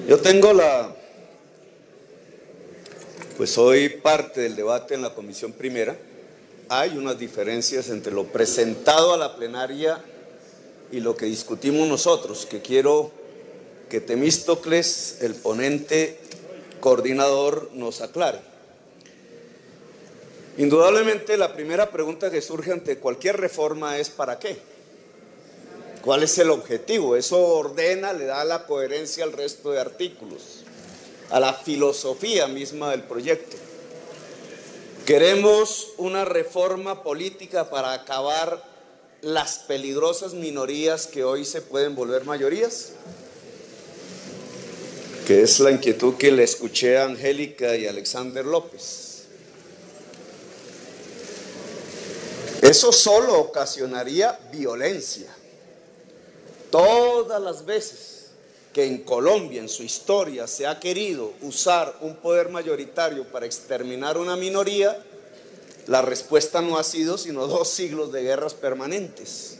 Yo pues soy parte del debate en la Comisión Primera. Hay unas diferencias entre lo presentado a la plenaria y lo que discutimos nosotros, que quiero que Temístocles, el ponente coordinador, nos aclare. Indudablemente, la primera pregunta que surge ante cualquier reforma es ¿para qué? ¿Cuál es el objetivo? Eso ordena, le da la coherencia al resto de artículos, a la filosofía misma del proyecto. Queremos una reforma política para acabar las peligrosas minorías que hoy se pueden volver mayorías, que es la inquietud que le escuché a Angélica y a Alexander López. Eso solo ocasionaría violencia. Todas las veces que en Colombia, en su historia, se ha querido usar un poder mayoritario para exterminar una minoría, la respuesta no ha sido sino 2 siglos de guerras permanentes.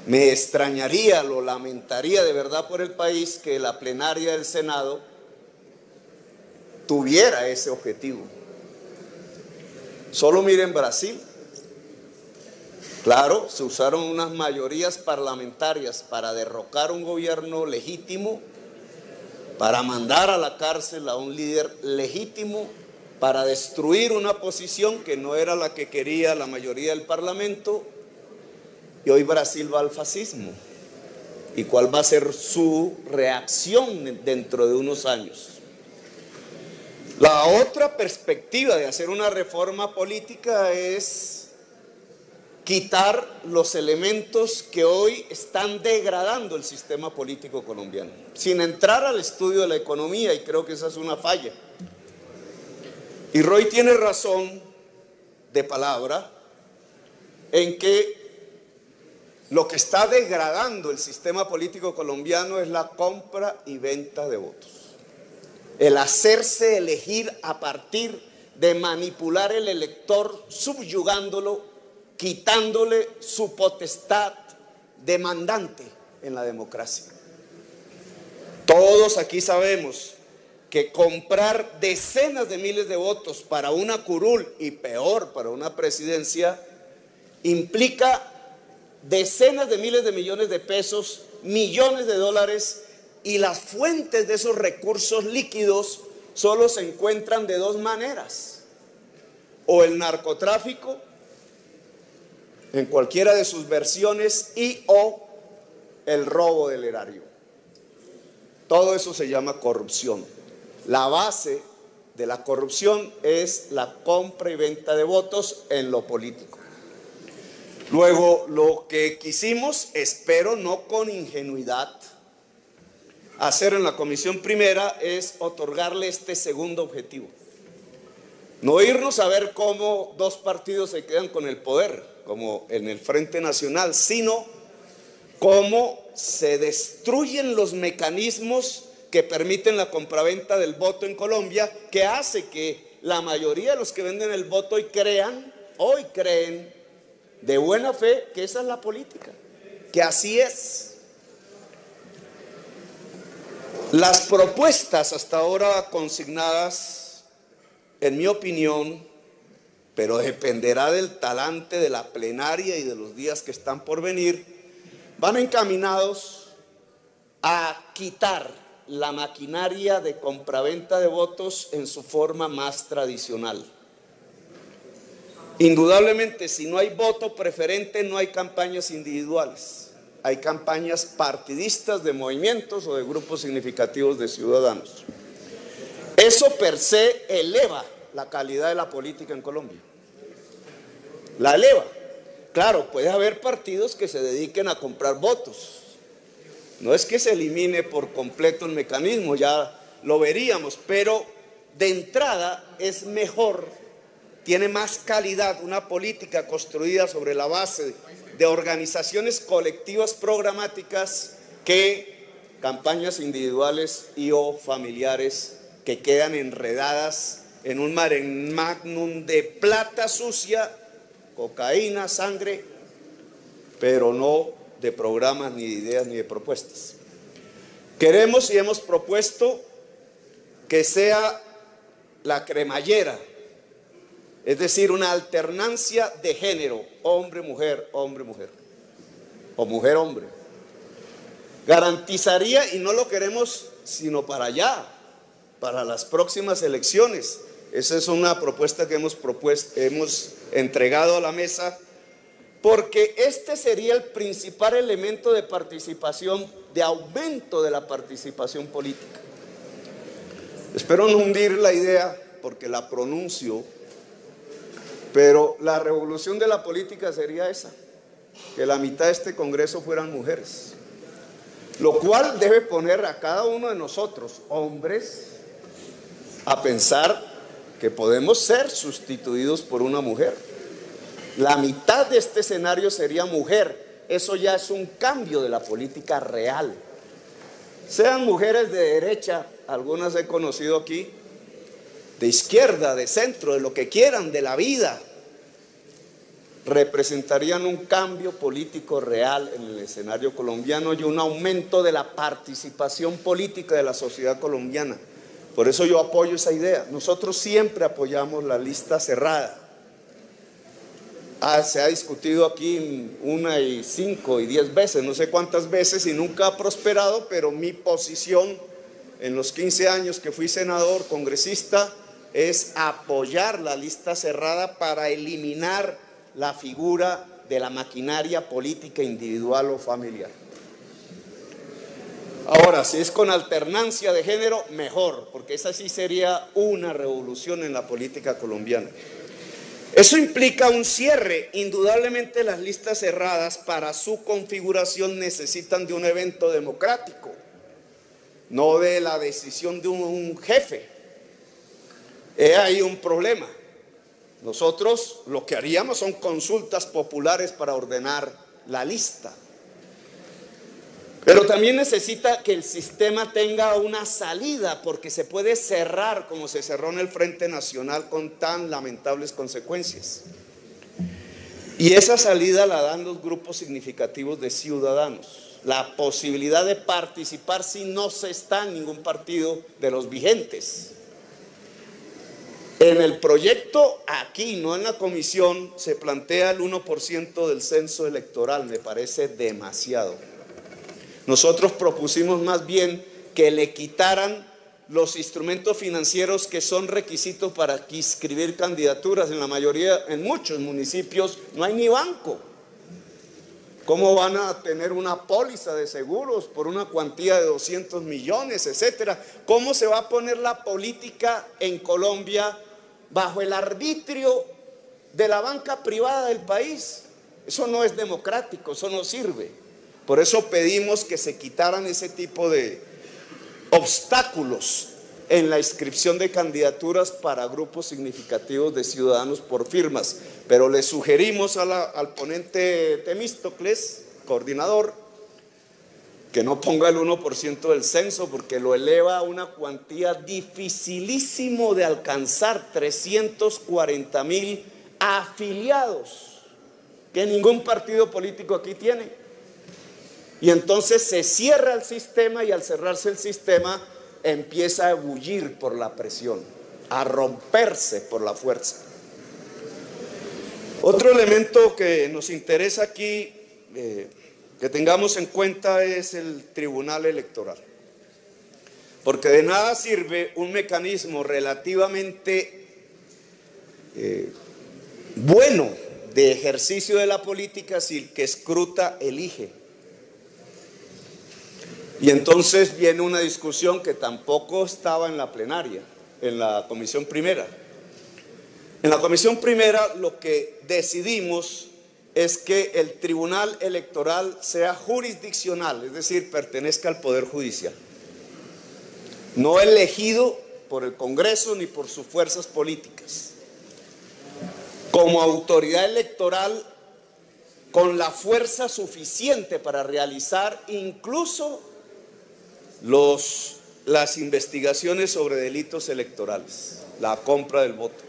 Me extrañaría, lo lamentaría de verdad por el país que la plenaria del Senado tuviera ese objetivo. Solo miren Brasil. Claro, se usaron unas mayorías parlamentarias para derrocar un gobierno legítimo, para mandar a la cárcel a un líder legítimo, para destruir una posición que no era la que quería la mayoría del Parlamento, y hoy Brasil va al fascismo. ¿Y cuál va a ser su reacción dentro de unos años? La otra perspectiva de hacer una reforma política es quitar los elementos que hoy están degradando el sistema político colombiano, sin entrar al estudio de la economía, y creo que esa es una falla. Y Roy tiene razón de palabra en que lo que está degradando el sistema político colombiano es la compra y venta de votos. El hacerse elegir a partir de manipular el elector, subyugándolo, quitándole su potestad demandante en la democracia. Todos aquí sabemos que comprar decenas de miles de votos para una curul y peor para una presidencia implica decenas de miles de millones de pesos, millones de dólares, y las fuentes de esos recursos líquidos solo se encuentran de 2 maneras: o el narcotráfico en cualquiera de sus versiones o el robo del erario. Todo eso se llama corrupción. La base de la corrupción es la compra y venta de votos en lo político. Luego, lo que quisimos, espero no con ingenuidad, hacer en la Comisión Primera es otorgarle este segundo objetivo. No irnos a ver cómo 2 partidos se quedan con el poder, como en el Frente Nacional, sino cómo se destruyen los mecanismos que permiten la compraventa del voto en Colombia, que hace que la mayoría de los que venden el voto hoy creen de buena fe que esa es la política, que así es. Las propuestas hasta ahora consignadas, en mi opinión, pero dependerá del talante de la plenaria y de los días que están por venir, van encaminados a quitar la maquinaria de compraventa de votos en su forma más tradicional. Indudablemente, si no hay voto preferente, no hay campañas individuales, hay campañas partidistas de movimientos o de grupos significativos de ciudadanos. Eso per se eleva la calidad de la política en Colombia. La eleva. Claro, puede haber partidos que se dediquen a comprar votos. No es que se elimine por completo el mecanismo, ya lo veríamos, pero de entrada es mejor, tiene más calidad una política construida sobre la base de organizaciones colectivas programáticas que campañas individuales y o familiares que quedan enredadas en un mare magnum de plata sucia, cocaína, sangre, pero no de programas, ni de ideas, ni de propuestas. Queremos y hemos propuesto que sea la cremallera, es decir, una alternancia de género, hombre-mujer, hombre-mujer, o mujer-hombre. Garantizaría, y no lo queremos sino para allá, para las próximas elecciones. Esa es una propuesta que hemos entregado a la mesa, porque este sería el principal elemento de participación, de aumento de la participación política. Espero no hundir la idea, porque la pronuncio, pero la revolución de la política sería esa, que la mitad de este Congreso fueran mujeres, lo cual debe poner a cada uno de nosotros, hombres, a pensar que podemos ser sustituidos por una mujer. La mitad de este escenario sería mujer. Eso ya es un cambio de la política real. Sean mujeres de derecha, algunas he conocido aquí, de izquierda, de centro, de lo que quieran, de la vida, representarían un cambio político real en el escenario colombiano y un aumento de la participación política de la sociedad colombiana. Por eso yo apoyo esa idea. Nosotros siempre apoyamos la lista cerrada. Se ha discutido aquí 1 y 5 y 10 veces, no sé cuántas veces, y nunca ha prosperado, pero mi posición en los 15 años que fui senador, congresista, es apoyar la lista cerrada para eliminar la figura de la maquinaria política individual o familiar. Ahora, si es con alternancia de género, mejor, porque esa sí sería una revolución en la política colombiana. Eso implica un cierre. Indudablemente las listas cerradas para su configuración necesitan de un evento democrático, no de la decisión de un jefe. He ahí un problema. Nosotros lo que haríamos son consultas populares para ordenar la lista. Pero también necesita que el sistema tenga una salida, porque se puede cerrar como se cerró en el Frente Nacional con tan lamentables consecuencias. Y esa salida la dan los grupos significativos de ciudadanos. La posibilidad de participar si no se está en ningún partido de los vigentes. En el proyecto aquí, no en la comisión, se plantea el 1% del censo electoral. Me parece demasiado. Nosotros propusimos más bien que le quitaran los instrumentos financieros que son requisitos para inscribir candidaturas. En la mayoría, en muchos municipios, no hay ni banco. ¿Cómo van a tener una póliza de seguros por una cuantía de 200 millones, etcétera? ¿Cómo se va a poner la política en Colombia bajo el arbitrio de la banca privada del país? Eso no es democrático, eso no sirve. Por eso pedimos que se quitaran ese tipo de obstáculos en la inscripción de candidaturas para grupos significativos de ciudadanos por firmas. Pero le sugerimos al ponente Temístocles, coordinador, que no ponga el 1% del censo, porque lo eleva a una cuantía dificilísimo de alcanzar, 340,000 afiliados, que ningún partido político aquí tiene. Y entonces se cierra el sistema, y al cerrarse el sistema empieza a ebullir por la presión, a romperse por la fuerza. Otro elemento que nos interesa aquí que tengamos en cuenta es el Tribunal Electoral, porque de nada sirve un mecanismo relativamente bueno de ejercicio de la política si el que escruta elige. Y entonces viene una discusión que tampoco estaba en la plenaria, en la comisión primera. En la comisión primera lo que decidimos es que el Tribunal Electoral sea jurisdiccional, es decir, pertenezca al Poder Judicial, no elegido por el Congreso ni por sus fuerzas políticas. Como autoridad electoral con la fuerza suficiente para realizar incluso las investigaciones sobre delitos electorales, la compra del voto.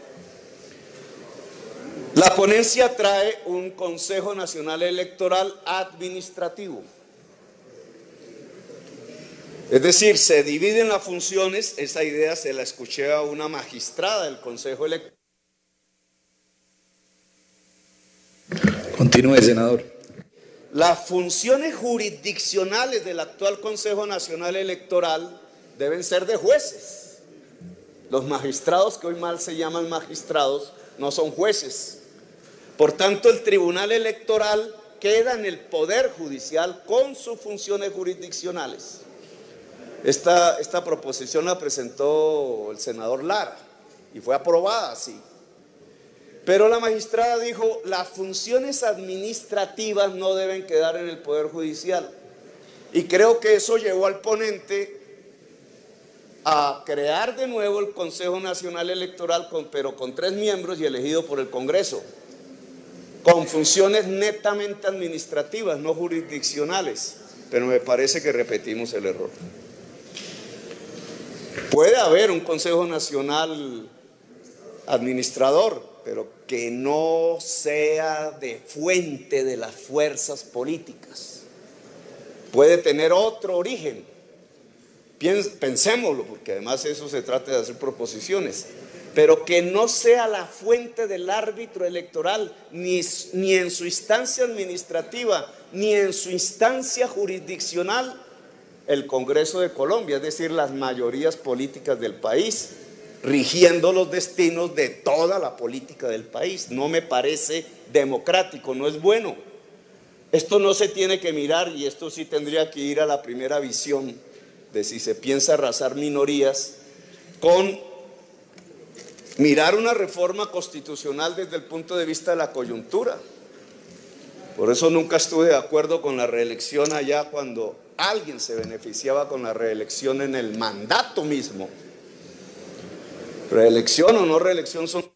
La ponencia trae un Consejo Nacional Electoral Administrativo. Es decir, se dividen las funciones. Esa idea se la escuché a una magistrada del Consejo Electoral. Continúe, senador. Las funciones jurisdiccionales del actual Consejo Nacional Electoral deben ser de jueces. Los magistrados, que hoy mal se llaman magistrados, no son jueces. Por tanto, el Tribunal Electoral queda en el Poder Judicial con sus funciones jurisdiccionales. Esta proposición la presentó el senador Lara y fue aprobada así. Pero la magistrada dijo, las funciones administrativas no deben quedar en el Poder Judicial. Y creo que eso llevó al ponente a crear de nuevo el Consejo Nacional Electoral, pero con 3 miembros y elegido por el Congreso, con funciones netamente administrativas, no jurisdiccionales. Pero me parece que repetimos el error. Puede haber un Consejo Nacional administrador, pero que no sea de fuente de las fuerzas políticas. Puede tener otro origen. Pensémoslo, porque además eso se trata de hacer proposiciones, pero que no sea la fuente del árbitro electoral, ni en su instancia administrativa, ni en su instancia jurisdiccional, el Congreso de Colombia, es decir, las mayorías políticas del país, rigiendo los destinos de toda la política del país. No me parece democrático, no es bueno. Esto no se tiene que mirar, y esto sí tendría que ir a la primera visión de si se piensa arrasar minorías, con mirar una reforma constitucional desde el punto de vista de la coyuntura. Por eso nunca estuve de acuerdo con la reelección allá cuando alguien se beneficiaba con la reelección en el mandato mismo. Reelección o no reelección son...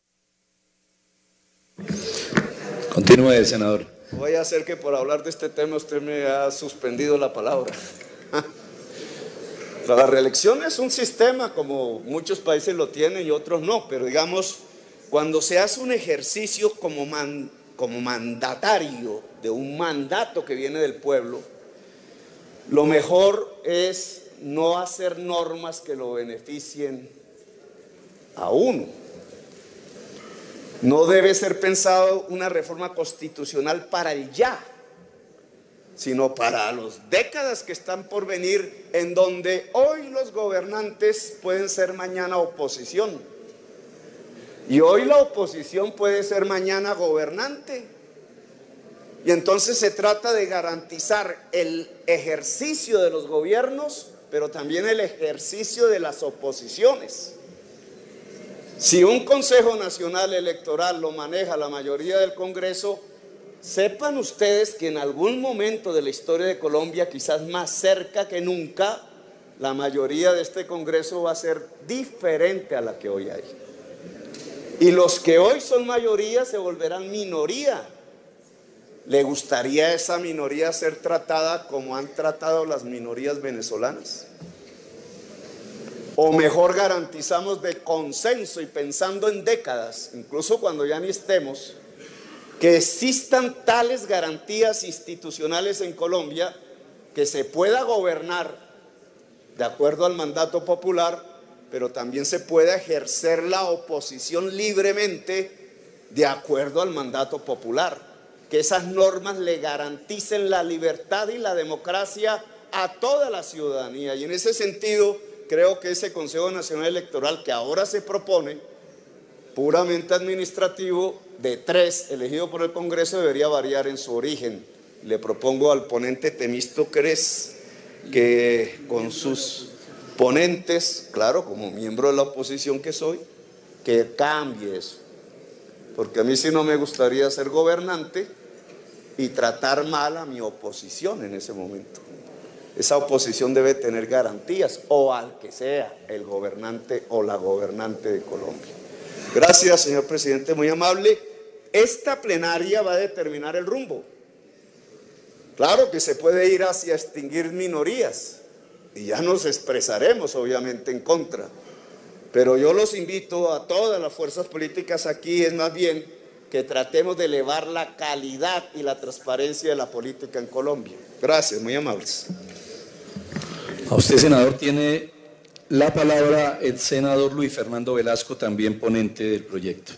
Continúe, senador. Voy a hacer que por hablar de este tema usted me ha suspendido la palabra. La reelección es un sistema como muchos países lo tienen y otros no, pero digamos, cuando se hace un ejercicio como mandatario de un mandato que viene del pueblo, lo mejor es no hacer normas que lo beneficien a uno. No debe ser pensado una reforma constitucional para el ya, sino para las décadas que están por venir, en donde hoy los gobernantes pueden ser mañana oposición, y hoy la oposición puede ser mañana gobernante. Y entonces se trata de garantizar el ejercicio de los gobiernos, pero también el ejercicio de las oposiciones. Si un Consejo Nacional Electoral lo maneja la mayoría del Congreso, sepan ustedes que en algún momento de la historia de Colombia, quizás más cerca que nunca, la mayoría de este Congreso va a ser diferente a la que hoy hay. Y los que hoy son mayoría se volverán minoría. ¿Le gustaría esa minoría ser tratada como han tratado las minorías venezolanas? O mejor garantizamos de consenso y pensando en décadas, incluso cuando ya ni estemos, que existan tales garantías institucionales en Colombia que se pueda gobernar de acuerdo al mandato popular, pero también se pueda ejercer la oposición libremente de acuerdo al mandato popular. Que esas normas le garanticen la libertad y la democracia a toda la ciudadanía. Y en ese sentido, creo que ese Consejo Nacional Electoral que ahora se propone, puramente administrativo, de 3, elegido por el Congreso, debería variar en su origen. Le propongo al ponente Temístocles que con sus ponentes, claro, como miembro de la oposición que soy, que cambie eso. Porque a mí sí no me gustaría ser gobernante y tratar mal a mi oposición en ese momento. Esa oposición debe tener garantías, o al que sea el gobernante o la gobernante de Colombia. Gracias, señor presidente, muy amable. Esta plenaria va a determinar el rumbo. Claro que se puede ir hacia extinguir minorías, y ya nos expresaremos obviamente en contra. Pero yo los invito a todas las fuerzas políticas aquí, es más bien que tratemos de elevar la calidad y la transparencia de la política en Colombia. Gracias, muy amables. A usted, senador, tiene la palabra el senador Luis Fernando Velasco, también ponente del proyecto.